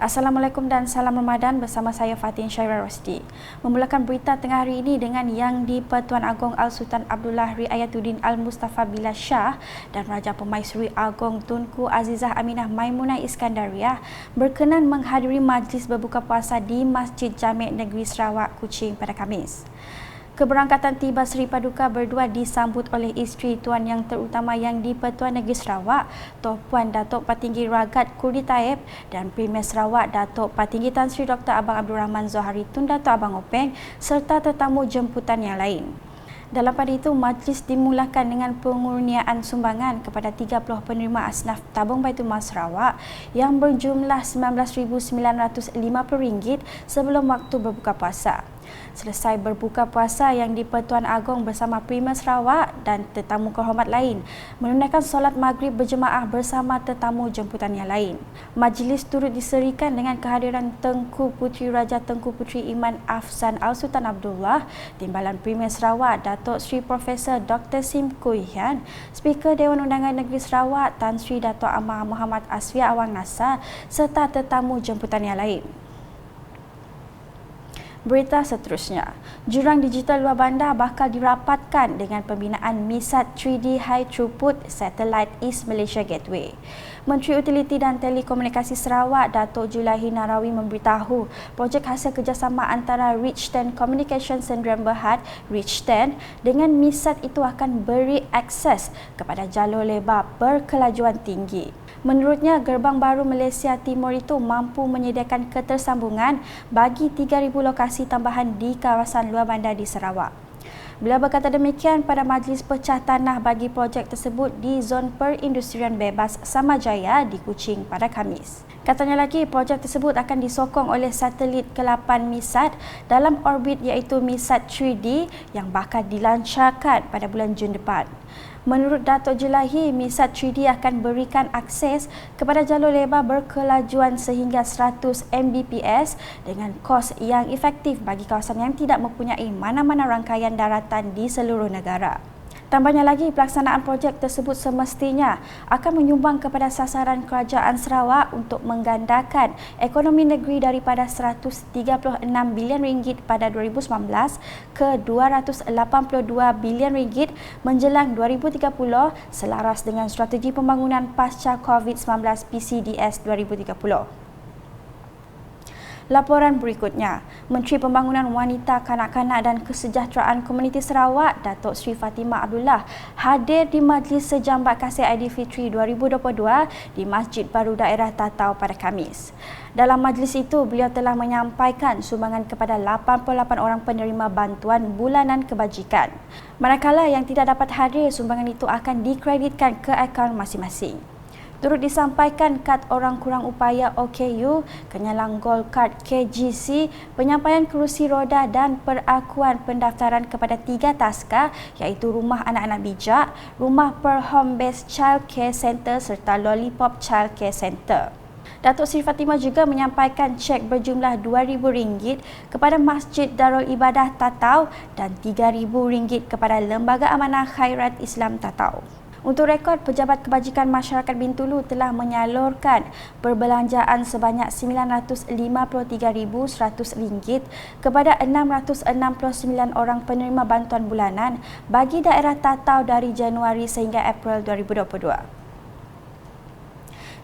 Assalamualaikum dan salam Ramadan bersama saya Fatin Syairah Rosdi. Memulakan berita tengah hari ini dengan Yang di-Pertuan Agong Al-Sultan Abdullah Riayatuddin Al-Mustafa Bilal Shah dan Raja Pemaisuri Agong Tunku Azizah Aminah Maimunah Iskandariah berkenan menghadiri majlis berbuka puasa di Masjid Jami' Negeri Sarawak, Kuching pada Khamis. Keberangkatan tiba Seri Paduka berdua disambut oleh isteri Tuan Yang Terutama Yang di-Pertuan Negeri Sarawak, Puan Datuk Patinggi Ragat Kurdi Taib dan Premier Sarawak Datuk Patinggi Tan Sri Dr. Abang Abdul Rahman Zohari Tun Datuk Abang Openg serta tetamu jemputan yang lain. Dalam pada itu, majlis dimulakan dengan pengurniaan sumbangan kepada 30 penerima asnaf tabung Baitul Mal Sarawak yang berjumlah RM19,950 sebelum waktu berbuka puasa. Selesai berbuka puasa, Yang di-Pertuan Agong bersama Premier Sarawak dan tetamu kehormat lain menunaikan solat maghrib berjemaah bersama tetamu jemputan yang lain. Majlis turut diserikan dengan kehadiran Tengku Puteri Raja Tengku Puteri Iman Afzan Al-Sultan Abdullah, Timbalan Premier Sarawak Datuk Seri Profesor Dr. Sim Kui Hian, Speaker Dewan Undangan Negeri Sarawak Tan Sri Datuk Amar Muhammad Asfiya Awang Nasar serta tetamu jemputan yang lain. Berita seterusnya, jurang digital luar bandar bakal dirapatkan dengan pembinaan MISAT 3D High Throughput Satellite East Malaysia Gateway. Menteri Utiliti dan Telekomunikasi Sarawak Datuk Julaihi Narawi memberitahu projek hasil kerjasama antara Rich10 Communication Sdn Berhad Rich10 dengan MISAT itu akan beri akses kepada jalur lebar berkelajuan tinggi. Menurutnya, gerbang baru Malaysia Timur itu mampu menyediakan ketersambungan bagi 3,000 lokasi tambahan di kawasan luar bandar di Sarawak. Beliau berkata demikian pada majlis pecah tanah bagi projek tersebut di Zon Perindustrian Bebas Samajaya di Kuching pada Khamis. Katanya lagi, projek tersebut akan disokong oleh satelit ke-8 MISAT dalam orbit iaitu MISAT 3D yang bakal dilancarkan pada bulan Jun depan. Menurut Datuk Julaihi, MISAT 3D akan berikan akses kepada jalur lebar berkelajuan sehingga 100 Mbps dengan kos yang efektif bagi kawasan yang tidak mempunyai mana-mana rangkaian daratan di seluruh negara. Tambahnya lagi, pelaksanaan projek tersebut semestinya akan menyumbang kepada sasaran kerajaan Sarawak untuk menggandakan ekonomi negeri daripada RM136 bilion pada 2019 ke RM282 bilion menjelang 2030 selaras dengan strategi pembangunan pasca COVID-19 PCDS 2030. Laporan berikutnya, Menteri Pembangunan Wanita, Kanak-kanak dan Kesejahteraan Komuniti Sarawak, Datuk Seri Fatimah Abdullah, hadir di Majlis Sejambat Kasih Aidilfitri 2022 di Masjid Baru Daerah Tatau pada Khamis. Dalam majlis itu, beliau telah menyampaikan sumbangan kepada 88 orang penerima bantuan bulanan kebajikan. Manakala yang tidak dapat hadir, sumbangan itu akan dikreditkan ke akaun masing-masing. Turut disampaikan kad orang kurang upaya OKU, kenyalang Gold Card KGC, penyampaian kerusi roda dan perakuan pendaftaran kepada 3 taska iaitu Rumah Anak-anak Bijak, Rumah Per Home Based Child Care Center serta Lollipop Child Care Center. Datuk Seri Fatimah juga menyampaikan cek berjumlah RM2,000 kepada Masjid Darul Ibadah Tatau dan RM3,000 kepada Lembaga Amanah Khairat Islam Tatau. Untuk rekod, Pejabat Kebajikan Masyarakat Bintulu telah menyalurkan perbelanjaan sebanyak RM953,100 kepada 669 orang penerima bantuan bulanan bagi daerah Tatau dari Januari sehingga April 2022.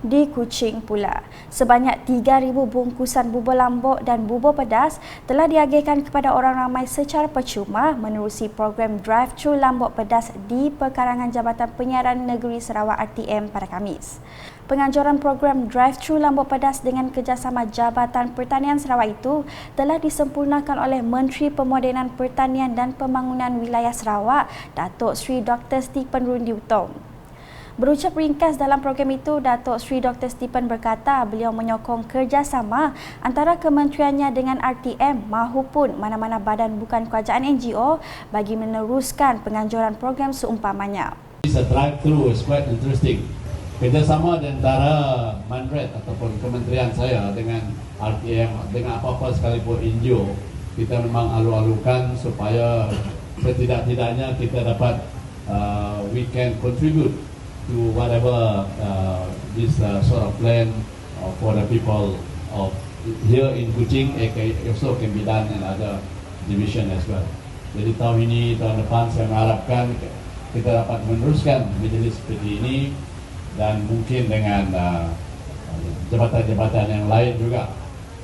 Di Kuching pula, sebanyak 3,000 bungkusan bubur lambuk dan bubur pedas telah diagihkan kepada orang ramai secara percuma menerusi program Drive-Thru Lambuk Pedas di Perkarangan Jabatan Penyiaran Negeri Sarawak RTM pada Khamis. Penganjuran program Drive-Thru Lambuk Pedas dengan kerjasama Jabatan Pertanian Sarawak itu telah disempurnakan oleh Menteri Pemodenan Pertanian dan Pembangunan Wilayah Sarawak, Datuk Sri Dr. Stephen Rundi Utom. Berucap ringkas dalam program itu, Datuk Sri Dr. Stephen berkata beliau menyokong kerjasama antara kementeriannya dengan RTM mahupun mana-mana badan bukan kerajaan NGO bagi meneruskan penganjuran program seumpamanya. This drive-thru is quite interesting. Kerjasama di antara Mandret ataupun kementerian saya dengan RTM, dengan apa-apa sekalipun NGO, kita memang alu-alukan supaya setidak-tidaknya kita dapat we can contribute to whatever this sort of plan for the people of here in Kuching, also can be done in other division as well. Jadi tahun ini, tahun depan saya mengharapkan kita dapat meneruskan majlis seperti ini dan mungkin dengan jabatan-jabatan yang lain juga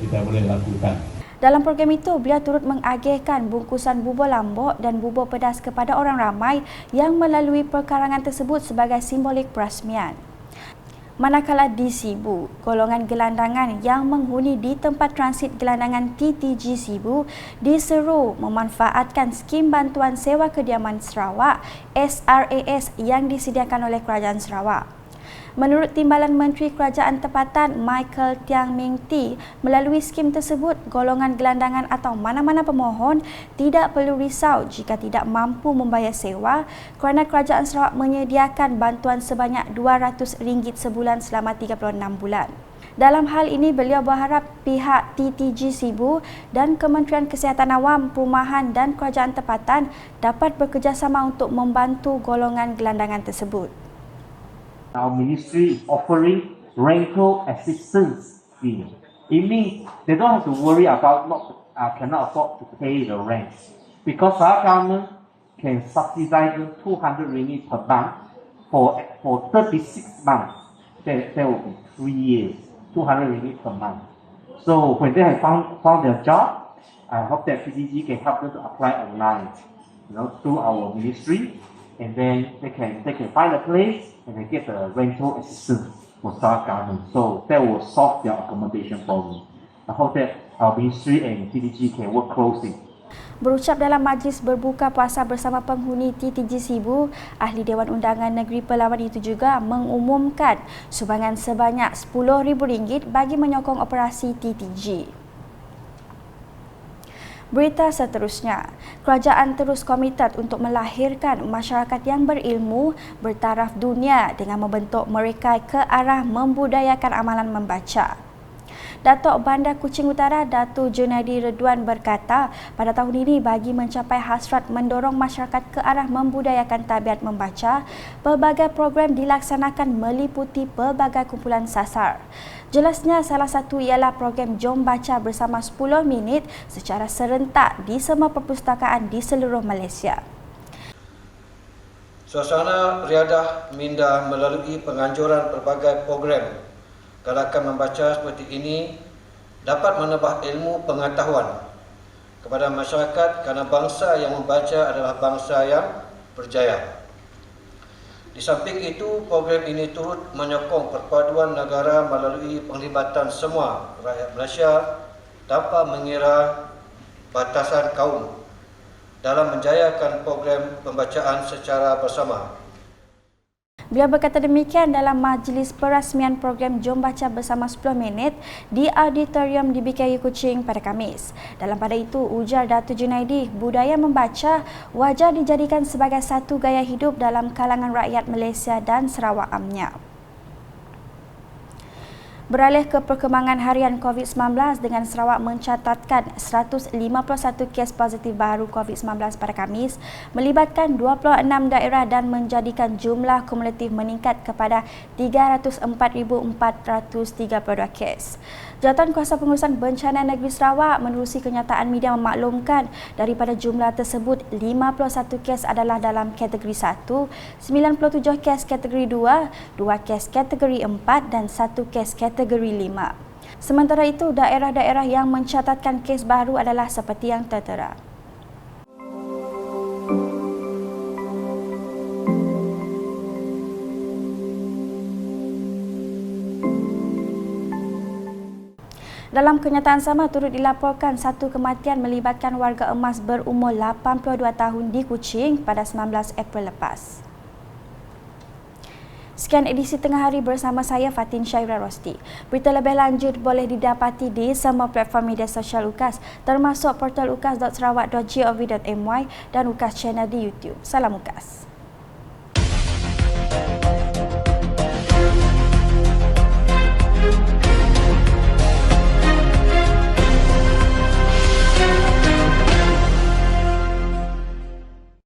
kita boleh lakukan. Dalam program itu, beliau turut mengagihkan bungkusan bubur lambuk dan bubur pedas kepada orang ramai yang melalui perkarangan tersebut sebagai simbolik perasmian. Manakala di Sibu, golongan gelandangan yang menghuni di tempat transit gelandangan TTG Sibu diseru memanfaatkan skim bantuan sewa kediaman Sarawak SRAS yang disediakan oleh Kerajaan Sarawak. Menurut Timbalan Menteri Kerajaan Tempatan Michael Tiang Ming Ti, melalui skim tersebut, golongan gelandangan atau mana-mana pemohon tidak perlu risau jika tidak mampu membayar sewa kerana Kerajaan Sarawak menyediakan bantuan sebanyak RM200 sebulan selama 36 bulan. Dalam hal ini, beliau berharap pihak TTG Sibu dan Kementerian Kesihatan Awam, Perumahan dan Kerajaan Tempatan dapat bekerjasama untuk membantu golongan gelandangan tersebut. Our ministry is offering rental assistance scheme. It means they don't have to worry about cannot afford to pay the rent, because our government can subsidize them RM200 per month for 36 months. That will be 3 years, RM200 per month. So when they have found their job, I hope that PDG can help them to apply online, through our ministry, and then they can find a place and they get the rental assistance for Sarawak government. So that will solve their accommodation problem. I hope that our ministry and PDG can work closely. Berucap dalam majlis berbuka puasa bersama penghuni TTG Sibu, Ahli Dewan Undangan Negeri Pelawan itu juga mengumumkan sumbangan sebanyak RM10,000 bagi menyokong operasi TTG. Berita seterusnya, kerajaan terus komited untuk melahirkan masyarakat yang berilmu, bertaraf dunia dengan membentuk mereka ke arah membudayakan amalan membaca. Datuk Bandar Kuching Utara, Datuk Junaidi Redwan berkata, pada tahun ini bagi mencapai hasrat mendorong masyarakat ke arah membudayakan tabiat membaca, pelbagai program dilaksanakan meliputi pelbagai kumpulan sasar. Jelasnya salah satu ialah program Jom Baca bersama 10 minit secara serentak di semua perpustakaan di seluruh Malaysia. Suasana riadah minda melalui penganjuran pelbagai program gerakan membaca seperti ini dapat menambah ilmu pengetahuan kepada masyarakat kerana bangsa yang membaca adalah bangsa yang berjaya. Di samping itu, program ini turut menyokong perpaduan negara melalui penglibatan semua rakyat Malaysia tanpa mengira batasan kaum dalam menjayakan program pembacaan secara bersama. Beliau berkata demikian dalam majlis perasmian program Jom Baca bersama 10 minit di Auditorium di BKU Kuching pada Khamis. Dalam pada itu, ujar Datuk Junaidi, budaya membaca wajar dijadikan sebagai satu gaya hidup dalam kalangan rakyat Malaysia dan Sarawak amnya. Beralih ke perkembangan harian COVID-19 dengan Sarawak mencatatkan 151 kes positif baru COVID-19 pada Khamis, melibatkan 26 daerah dan menjadikan jumlah kumulatif meningkat kepada 304,432 kes. Jawatan Kuasa Pengurusan Bencana Negeri Sarawak menerusi kenyataan media memaklumkan daripada jumlah tersebut 51 kes adalah dalam kategori 1, 97 kes kategori 2, 2 kes kategori 4 dan 1 kes kategori 5. Sementara itu, daerah-daerah yang mencatatkan kes baru adalah seperti yang tertera. Dalam kenyataan sama, turut dilaporkan satu kematian melibatkan warga emas berumur 82 tahun di Kuching pada 19 April lepas. Sekian edisi Tengah Hari bersama saya Fatin Syaira Rosti. Berita lebih lanjut boleh didapati di semua platform media sosial UKAS termasuk portal ukas.sarawak.gov.my dan UKAS Channel di YouTube. Salam UKAS.